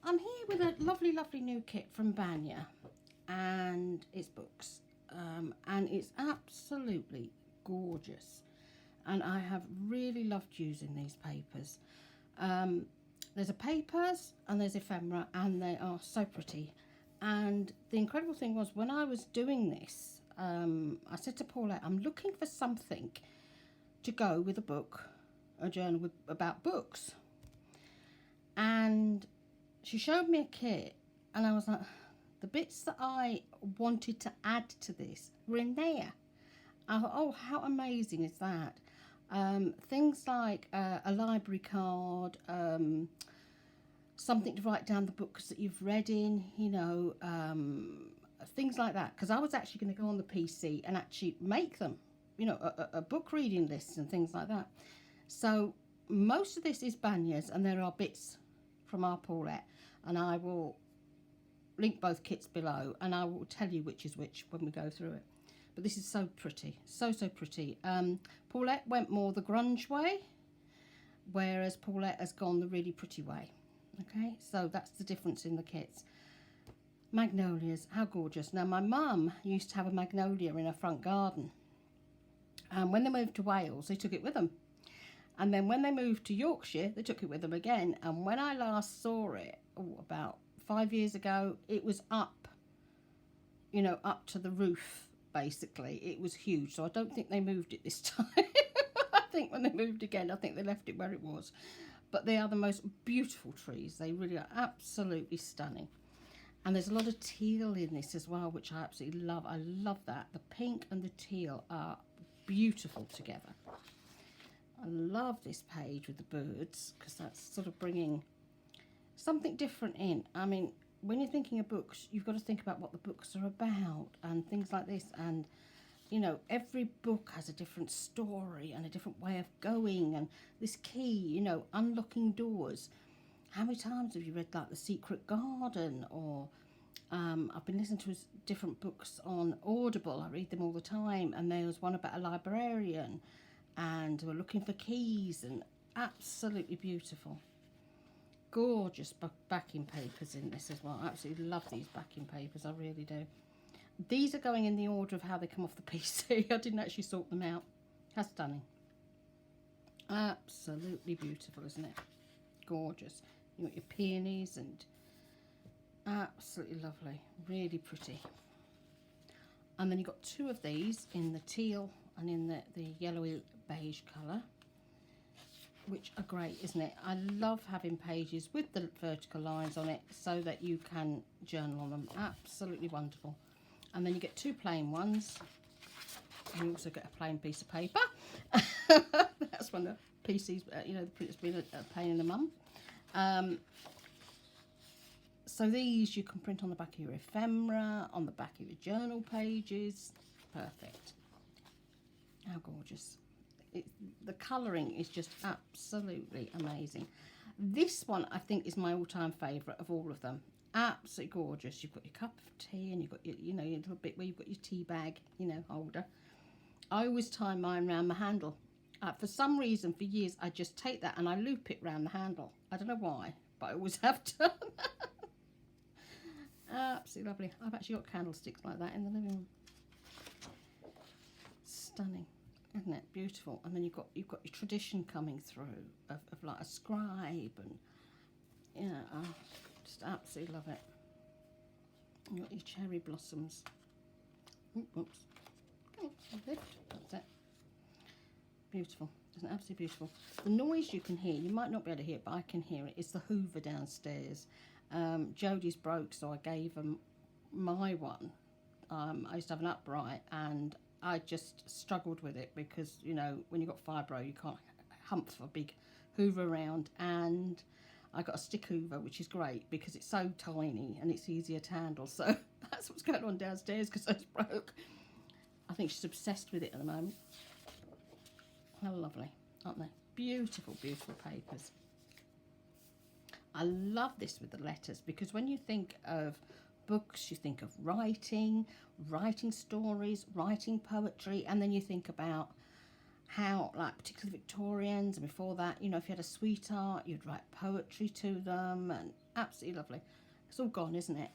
I'm here with a lovely, lovely new kit from Banya, and it's books, and it's absolutely gorgeous, and I have really loved using these papers. There's a papers and there's ephemera, and they are so pretty. And the incredible thing was, when I was doing this, I said to Paulette, I'm looking for something to go with a book, a journal about books. And she showed me a kit, and I was like, the bits that I wanted to add to this were in there. I thought, oh, how amazing is that? Things like a library card, something to write down the books that you've read in, you know, things like that. Because I was actually going to go on the PC and actually make them, you know, a book reading list and things like that. So most of this is Banya's, and there are bits from our Paulette, and I will link both kits below, and I will tell you which is which when we go through it. But this is so pretty, so pretty. Paulette went more the grunge way, whereas Paulette has gone the really pretty way. Okay, so that's the difference in the kits. Magnolias, how gorgeous. Now, my mum used to have a magnolia in her front garden, and when they moved to Wales, they took it with them. And then when they moved to Yorkshire, they took it with them again. And when I last saw it, about 5 years ago, it was up, you know, up to the roof, basically. It was huge. So I don't think they moved it this time. I think when they moved again, I think they left it where it was. But they are the most beautiful trees. They really are absolutely stunning. And there's a lot of teal in this as well, which I absolutely love. I love that. The pink and the teal are beautiful together. I love this page with the birds, because that's sort of bringing something different in. I mean, when you're thinking of books, you've got to think about what the books are about and things like this. And, you know, every book has a different story and a different way of going. And this key, you know, unlocking doors. How many times have you read, like, The Secret Garden? Or I've been listening to different books on Audible. I read them all the time. And there was one about a librarian, and we're looking for keys, and absolutely beautiful. Gorgeous backing papers in this as well. I absolutely love these backing papers, I really do. These are going in the order of how they come off the PC. I didn't actually sort them out. How stunning. Absolutely beautiful, isn't it? Gorgeous. You've got your peonies, and absolutely lovely. Really pretty. And then you've got two of these in the teal and in the yellowy beige colour, which are great, isn't it? I love having pages with the vertical lines on it so that you can journal on them. Absolutely wonderful. And then you get two plain ones, and you also get a plain piece of paper. That's when the PC's, you know, the printer's been a pain in the mum. So these you can print on the back of your ephemera, on the back of your journal pages. Perfect. How gorgeous. The colouring is just absolutely amazing. This one, I think, is my all-time favourite of all of them. Absolutely gorgeous. You've got your cup of tea, and you've got your, you know, your little bit where you've got your tea bag, you know, holder. I always tie mine around the handle. For some reason, for years, I just take that and I loop it around the handle. I don't know why, but I always have done. Absolutely lovely. I've actually got candlesticks like that in the living room. Stunning. Isn't it beautiful? And then you've got your tradition coming through of like a scribe, and yeah, I just absolutely love it. You've got your cherry blossoms. Oops. Oh, that's it. Beautiful. Isn't it absolutely beautiful? The noise you can hear, you might not be able to hear it, but I can hear it. It's the Hoover downstairs. Jodie's broke, so I gave them my one. I used to have an upright, and I just struggled with it because, you know, when you've got fibro, you can't humph a big Hoover around. And I got a stick Hoover, which is great because it's so tiny and it's easier to handle. So that's what's going on downstairs, because it's broke. I think she's obsessed with it at the moment. How lovely, aren't they? Beautiful, beautiful papers. I love this with the letters, because when you think of books, you think of writing stories, writing poetry, and then you think about how, like, particularly Victorians, and before that, you know, if you had a sweetheart, you'd write poetry to them, and absolutely lovely. It's all gone, isn't it?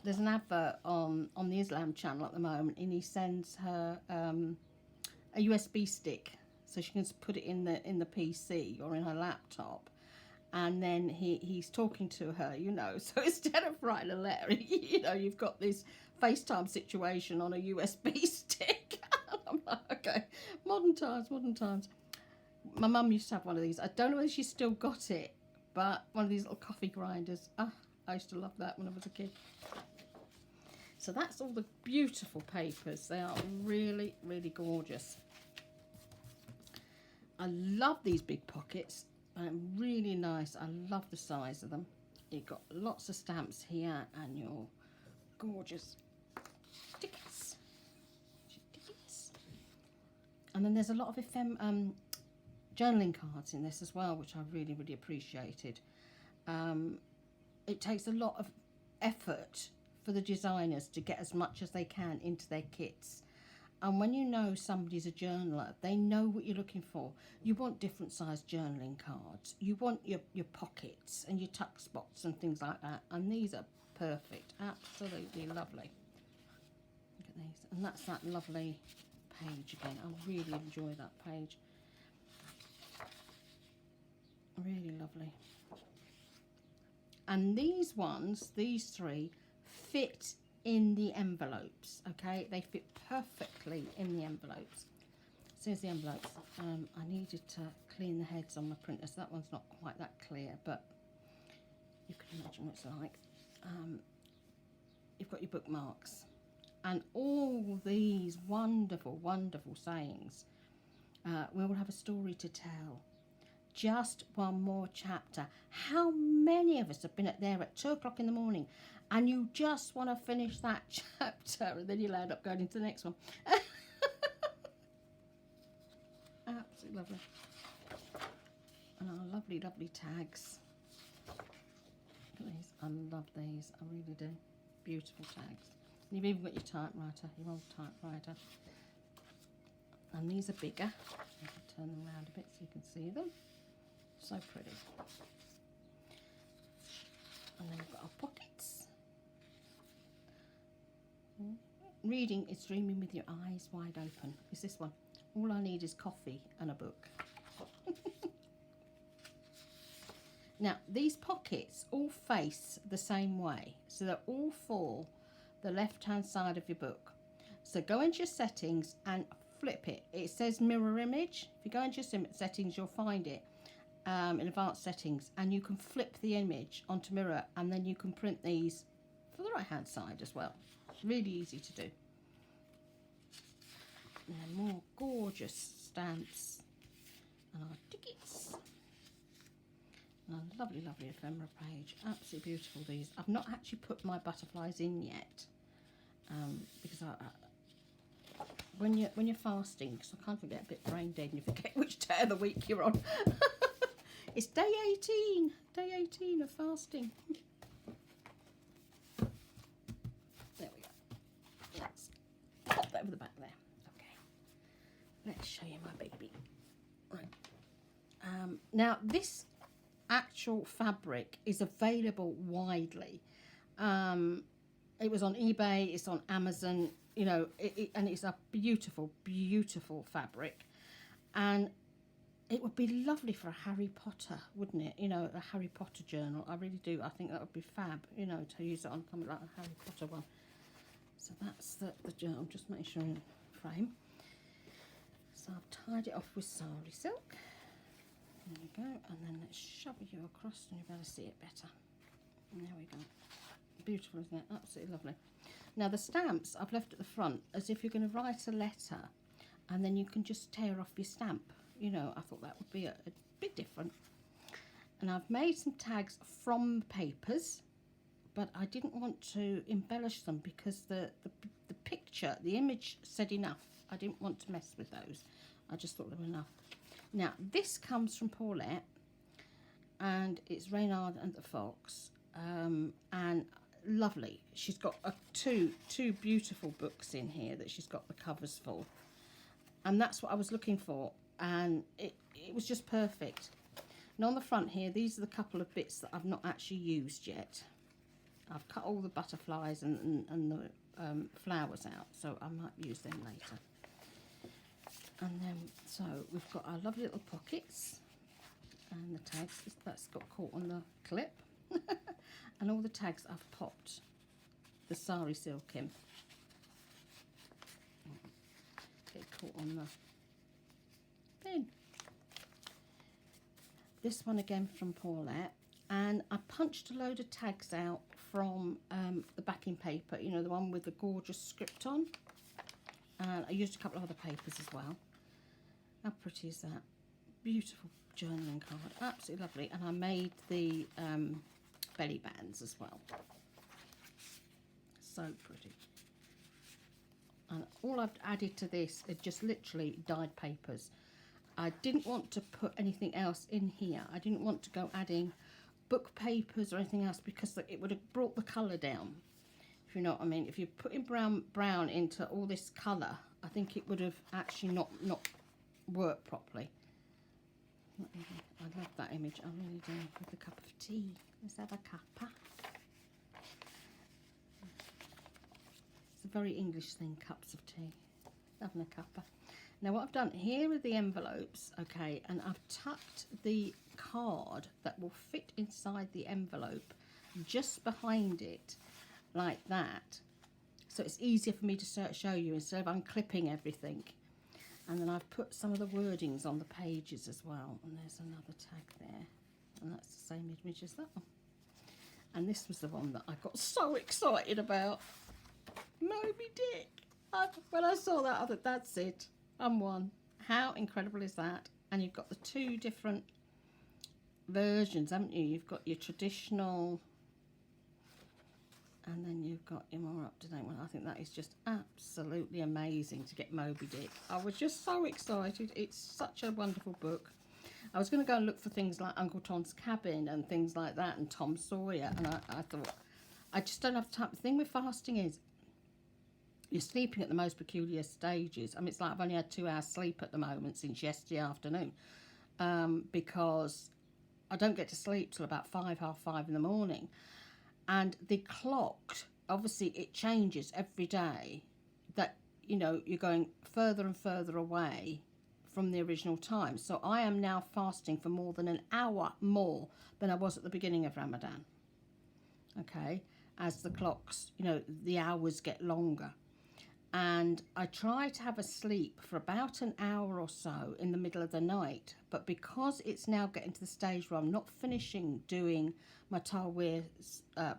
There's an advert on the Islam channel at the moment, and he sends her a USB stick, so she can just put it in the PC or in her laptop, and then he's talking to her, you know. So instead of writing a letter, you know, you've got this FaceTime situation on a USB stick. I'm like, okay, modern times, modern times. My mum used to have one of these. I don't know whether she's still got it, but one of these little coffee grinders. Ah, I used to love that when I was a kid. So that's all the beautiful papers. They are really, really gorgeous. I love these big pockets. Really nice. I love the size of them. You've got lots of stamps here and your gorgeous tickets. And then there's a lot of journaling cards in this as well, which I really, really appreciated. It takes a lot of effort for the designers to get as much as they can into their kits. And when you know somebody's a journaler, they know what you're looking for. You want different sized journaling cards. You want your pockets and your tuck spots and things like that. And these are perfect. Absolutely lovely. Look at these. And that's that lovely page again. I really enjoy that page. Really lovely. And these ones, these three, fit in the envelopes, okay? They fit perfectly in the envelopes. So here's the envelopes. I needed to clean the heads on my printer, so that one's not quite that clear, but you can imagine what it's like. You've got your bookmarks and all these wonderful, wonderful sayings. We all have a story to tell. Just one more chapter. How many of us have been there at 2 o'clock in the morning and you just want to finish that chapter and then you'll end up going into the next one? Absolutely lovely. And our lovely, lovely tags. Look at these. I love these. I really do. Beautiful tags. And you've even got your typewriter, your old typewriter. And these are bigger. I can turn them around a bit so you can see them. So pretty. And then we've got our pockets. Reading is dreaming with your eyes wide open. Is this one? All I need is coffee and a book. Now, these pockets all face the same way. So they're all for the left-hand side of your book. So go into your settings and flip it. It says mirror image. If you go into your settings, you'll find it. In advanced settings, and you can flip the image onto mirror, and then you can print these for the right hand side as well. It's really easy to do. And then more gorgeous stamps and our tickets and a lovely, lovely ephemera page. Absolutely beautiful, these. I've not actually put my butterflies in yet, because when you're fasting, because I kind of get a bit brain dead and you forget which day of the week you're on. It's day 18 of fasting. There we go. Let's pop that over the back there. Okay. Let's show you my baby. Right. Now, this actual fabric is available widely. It was on eBay, it's on Amazon, you know, and it's a beautiful, beautiful fabric. And it would be lovely for a Harry Potter, wouldn't it? You know, a Harry Potter journal. I really do. I think that would be fab, you know, to use it on something like a Harry Potter one. So that's the journal. Just make sure in frame. So I've tied it off with sari silk. There we go. And then let's shove you across and you'll be able to see it better. And there we go. Beautiful, isn't it? Absolutely lovely. Now the stamps I've left at the front as if you're going to write a letter and then you can just tear off your stamp. You know, I thought that would be a bit different. And I've made some tags from the papers, but I didn't want to embellish them because the picture, the image said enough. I didn't want to mess with those. I just thought they were enough. Now, this comes from Paulette, and it's Reynard and the Fox, and lovely. She's got two beautiful books in here that she's got the covers for. And that's what I was looking for, and it was just perfect. And on the front here, these are the couple of bits that I've not actually used yet. I've cut all the butterflies and the flowers out, so I might use them later. And then, so we've got our lovely little pockets and the tags. That's got caught on the clip. And all the tags I've popped the sari silk in. Get caught on the bin. This one again from Paulette, and I punched a load of tags out from the backing paper, you know, the one with the gorgeous script on, and I used a couple of other papers as well. How pretty is that? Beautiful journaling card, absolutely lovely. And I made the belly bands as well, so pretty. And all I've added to this is just literally dyed papers. I didn't want to put anything else in here. I didn't want to go adding book papers or anything else, because it would have brought the colour down, if you know what I mean. If you're putting brown into all this colour, I think it would have actually not worked properly. I love that image, I really do, with a cup of tea. Let's have a cuppa. It's a very English thing, cups of tea. Having a cuppa. Now what I've done, here are the envelopes, okay, and I've tucked the card that will fit inside the envelope just behind it, like that. So it's easier for me to show you instead of unclipping everything. And then I've put some of the wordings on the pages as well. And there's another tag there. And that's the same image as that one. And this was the one that I got so excited about. Moby Dick. When I saw that, I thought, that's it. I'm one. How incredible is that? And you've got the two different versions, haven't you? You've got your traditional, and then you've got your more up-to-date one. I think that is just absolutely amazing to get Moby Dick. I was just so excited. It's such a wonderful book. I was going to go and look for things like Uncle Tom's Cabin and things like that, and Tom Sawyer, and I thought, I just don't have time. The thing with fasting is, you're sleeping at the most peculiar stages. I mean, it's like I've only had 2 hours sleep at the moment since yesterday afternoon, because I don't get to sleep till about 5, half 5 in the morning. And the clock, obviously it changes every day, that, you know, you're going further and further away from the original time. So I am now fasting for more than an hour more than I was at the beginning of Ramadan. Okay, as the clocks, you know, the hours get longer. And I try to have a sleep for about an hour or so in the middle of the night. But because it's now getting to the stage where I'm not finishing doing my Tawweeh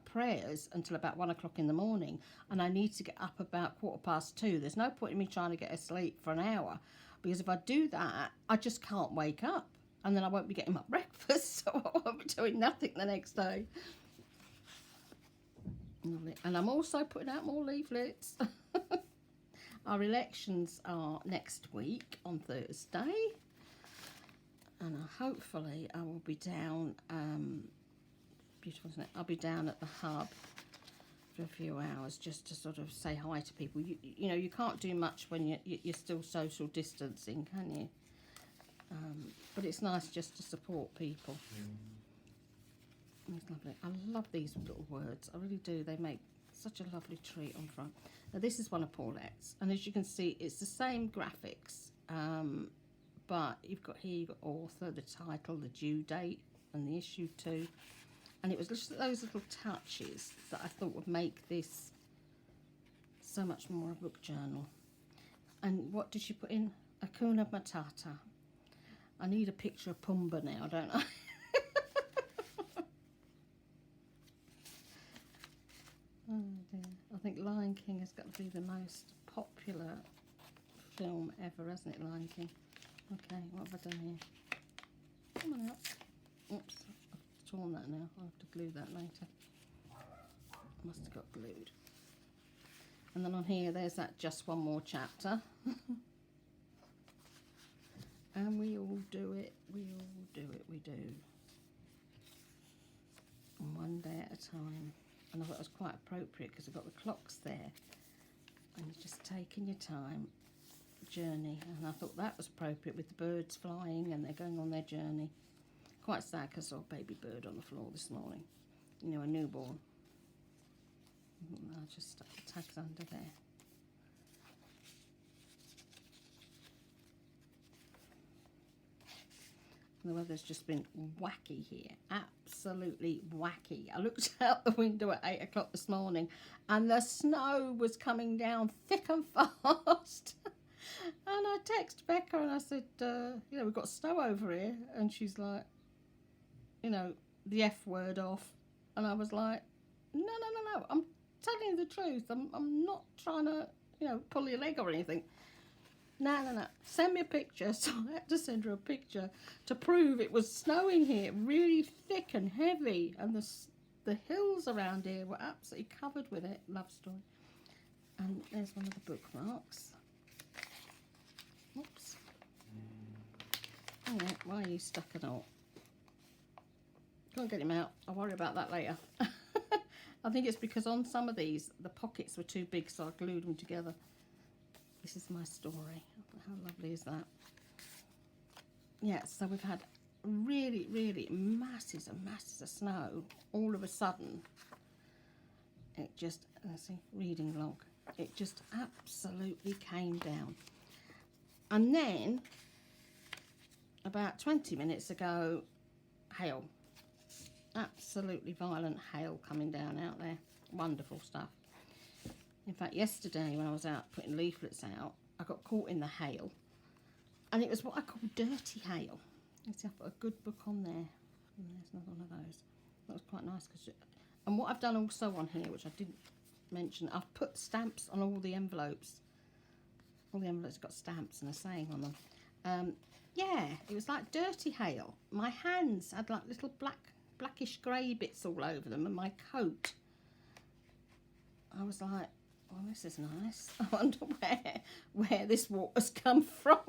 prayers until about 1 o'clock in the morning, and I need to get up about 2:15, there's no point in me trying to get asleep for an hour, because if I do that, I just can't wake up, and then I won't be getting my breakfast, so I won't be doing nothing the next day. And I'm also putting out more leaflets. Our elections are next week on Thursday, and hopefully I will be down, beautiful isn't it? I'll be down at the hub for a few hours just to sort of say hi to people. You know, you can't do much when you're still social distancing, can you? But it's nice just to support people. It's lovely. I love these little words, I really do. They make such a lovely treat on front. Now this is one of Paulette's, and as you can see, it's the same graphics, but you've got here, you've got author, the title, the due date, and the issue too. And it was just those little touches that I thought would make this so much more a book journal. And what did she put in? Hakuna Matata. I need a picture of Pumbaa now, don't I? Oh dear. I think Lion King has got to be the most popular film ever, hasn't it, Lion King? Okay, what have I done here? Come on out. Oops, I've torn that now. I'll have to glue that later. Must have got glued. And then on here, there's that just one more chapter. And we all do it, we all do it, we do. And one day at a time. And I thought it was quite appropriate because I've got the clocks there. And you're just taking your time. journey, and I thought that was appropriate with the birds flying and they're going on their journey. Quite sad because I saw a baby bird on the floor this morning, you know, a newborn. I'll just stuck the tags under there. The weather's just been wacky here, absolutely wacky. I looked out the window at 8 o'clock this morning and the snow was coming down thick and fast. And I texted Becca and I said, you know, we've got snow over here. And she's like, you know, the F word off. And I was like, no, I'm telling you the truth. I'm not trying to, you know, pull your leg or anything. No. Send me a picture. So I had to send her a picture to prove it was snowing here, really thick and heavy. And the hills around here were absolutely covered with it. Love story. And there's one of the bookmarks. Oops. Oh yeah, why are you stuck and all? Can't get him out. I'll worry about that later. I think it's because on some of these, the pockets were too big, so I glued them together. This is my story. How lovely is that? Yeah, so we've had really, really masses and masses of snow. All of a sudden, it just, let's see, reading log. It just absolutely came down. And then, about 20 minutes ago, hail. Absolutely violent hail coming down out there. Wonderful stuff. In fact, yesterday when I was out putting leaflets out, I got caught in the hail. And it was what I call dirty hail. Let's see, I've got a good book on there. And there's another one of those. That was quite nice. And what I've done also on here, which I didn't mention, I've put stamps on all the envelopes. All the envelopes got stamps and a saying on them. Yeah, it was like dirty hail. My hands had like little blackish grey bits all over them, and my coat. I was like, well, this is nice. I wonder where this water's come from.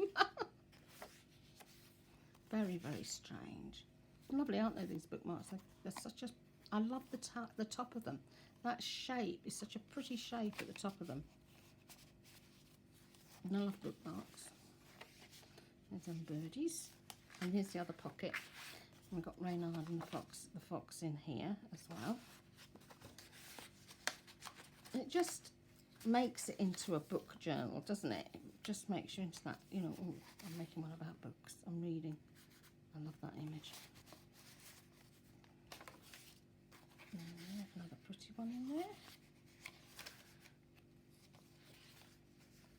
Very, very strange. Lovely, aren't they, these bookmarks? They're such a... I love the top of them. That shape is such a pretty shape at the top of them. And I love bookmarks. There's some birdies. And here's the other pocket. We've got Reynard and the fox in here as well. It just makes it into a book journal, doesn't it? It just makes you into that, you know, ooh, I'm making one about books. I'm reading. I love that image. And there's another pretty one in there.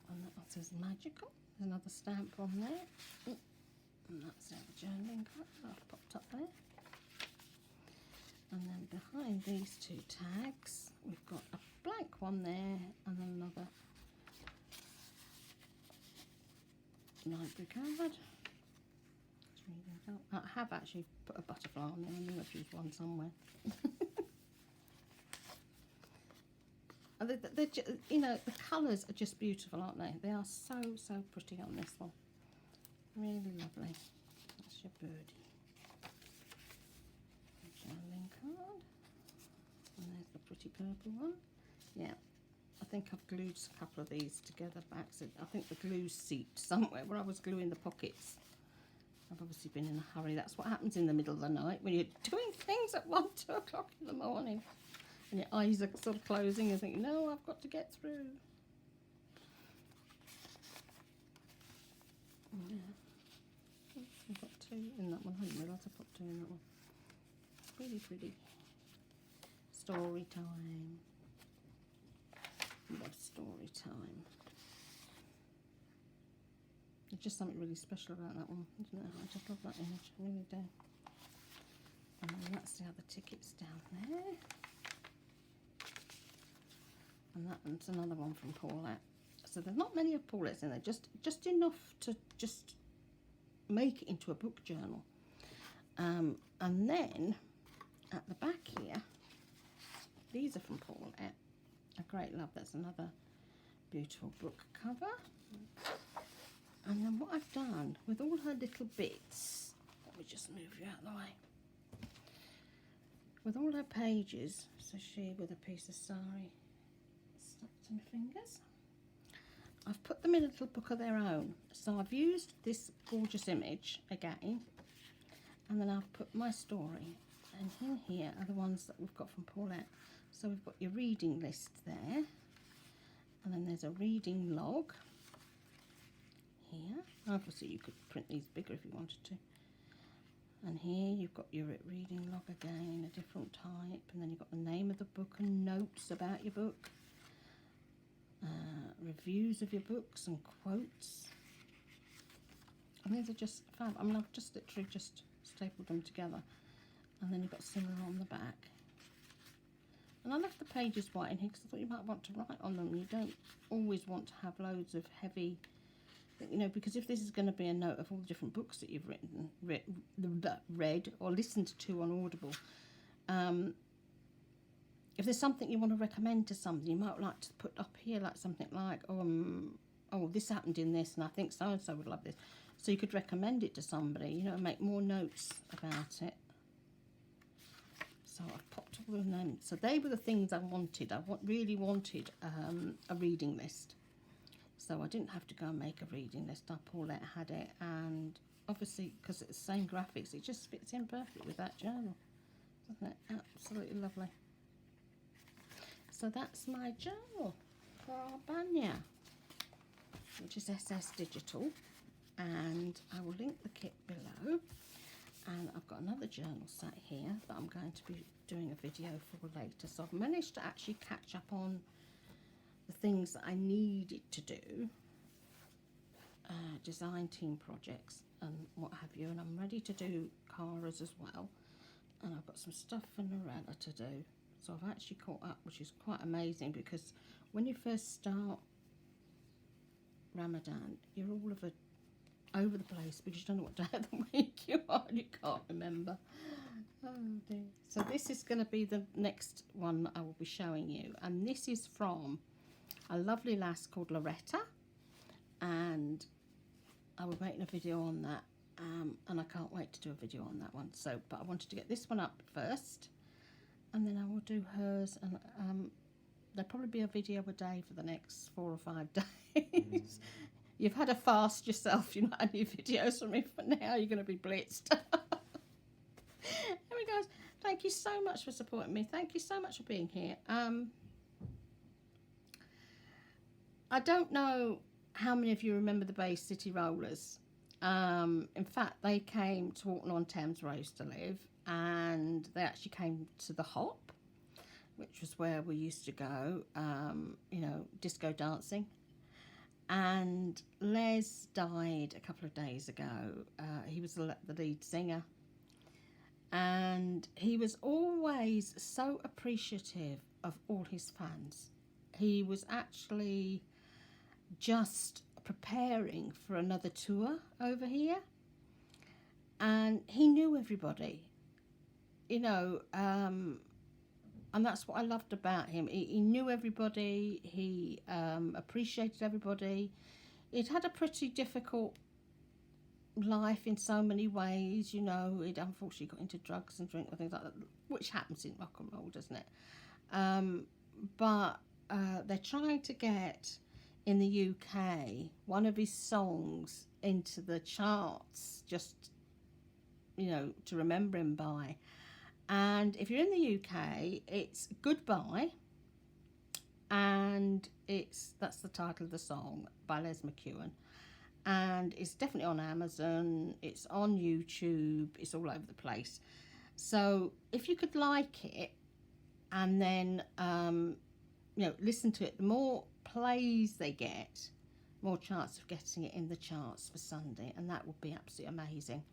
And that one says magical. There's another stamp on there. Ooh. And that's the journaling card that I've popped up there. And then behind these two tags, we've got a blank one there and then another library card. I have actually put a butterfly on there. I knew I'd use one somewhere. You know, the colours are just beautiful, aren't they? They are so, so pretty on this one. Really lovely. That's your birdie. Journaling card. And there's the pretty purple one. Yeah, I think I've glued a couple of these together by accident. I think the glue's seeped somewhere where I was gluing the pockets. I've obviously been in a hurry. That's what happens in the middle of the night when you're doing things at 1, 2 o'clock in the morning. And your eyes are sort of closing and thinking, no, I've got to get through. Yeah. I've got 2 in that one. I didn't realise I put 2 in that one. Really pretty. Story time. Love story time. There's just something really special about that one, isn't it? I just love that image, I really do. And then that's the other tickets down there. And that one's another one from Paulette. So there's not many of Paulette's in there, just enough to just make it into a book journal. And then at the back here, these are from Paulette. A great love. That's another beautiful book cover. And then what I've done with all her little bits, let me just move you out of the way. With all her pages, so she with a piece of sari stuck to my fingers. I've put them in a little book of their own. So I've used this gorgeous image again, and then I've put my story. And in here are the ones that we've got from Paulette. So we've got your reading list there, and then there's a reading log here. Obviously you could print these bigger if you wanted to. And here you've got your reading log again, a different type, and then you've got the name of the book and notes about your book, reviews of your books and quotes. And these are just fab. I mean, I've just literally just stapled them together. And then you've got similar on the back. And I left the pages white in here because I thought you might want to write on them. You don't always want to have loads of heavy, you know, because if this is going to be a note of all the different books that you've read or listened to on Audible, if there's something you want to recommend to somebody, you might like to put up here like something like, oh, this happened in this, and I think so-and-so would love this. So you could recommend it to somebody, you know, and make more notes about it. So I've popped all of them. So they were the things I wanted. I really wanted a reading list. So I didn't have to go and make a reading list. Paulette had it, and obviously because it's the same graphics, it just fits in perfect with that journal, doesn't it? Absolutely lovely. So that's my journal for our Banya, which is SS Digital, and I will link the kit below. And I've got another journal sat here that I'm going to be doing a video for later. So I've managed to actually catch up on the things that I needed to do, design team projects and what have you. And I'm ready to do Cara's as well. And I've got some stuff for Norella to do. So I've actually caught up, which is quite amazing, because when you first start Ramadan, you're all over the place because you don't know what day of the week you are and you can't remember. Oh dear. So this is going to be the next one that I will be showing you, and this is from a lovely lass called Loretta, and I will be making a video on that, and I can't wait to do a video on that one. So, but I wanted to get this one up first, and then I will do hers, and there'll probably be a video a day for the next 4 or 5 days. You've had a fast yourself, you're not had any videos from me, but now you're going to be blitzed. Anyway guys, thank you so much for supporting me. Thank you so much for being here. I don't know how many of you remember the Bay City Rollers. In fact, they came to Walton-on-Thames where I used to live, and they actually came to the Hop, which was where we used to go, you know, disco dancing. And Les died a couple of days ago. He was the lead singer, and he was always so appreciative of all his fans. He was actually just preparing for another tour over here, and he knew everybody, you know, and that's what I loved about him. He knew everybody. He appreciated everybody. He'd had a pretty difficult life in so many ways, you know. He'd unfortunately got into drugs and drink and things like that, which happens in rock and roll, doesn't it? But they're trying to get, in the UK, one of his songs into the charts, just, you know, to remember him by. And if you're in the UK, it's Goodbye, and that's the title of the song by Les McEwen, and it's definitely on Amazon, it's on YouTube, it's all over the place. So if you could like it and then you know, listen to it, the more plays they get, more chance of getting it in the charts for Sunday, and that would be absolutely amazing.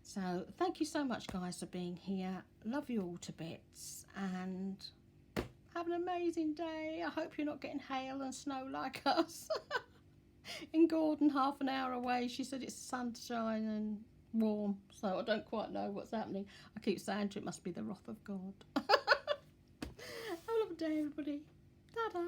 So thank you so much guys for being here. Love you all to bits, and have an amazing day. I hope you're not getting hail and snow like us. In Gordon, half an hour away, she said it's sunshine and warm, so I don't quite know what's happening. I keep saying to it must be the wrath of God. Have a lovely day everybody. Ta-da.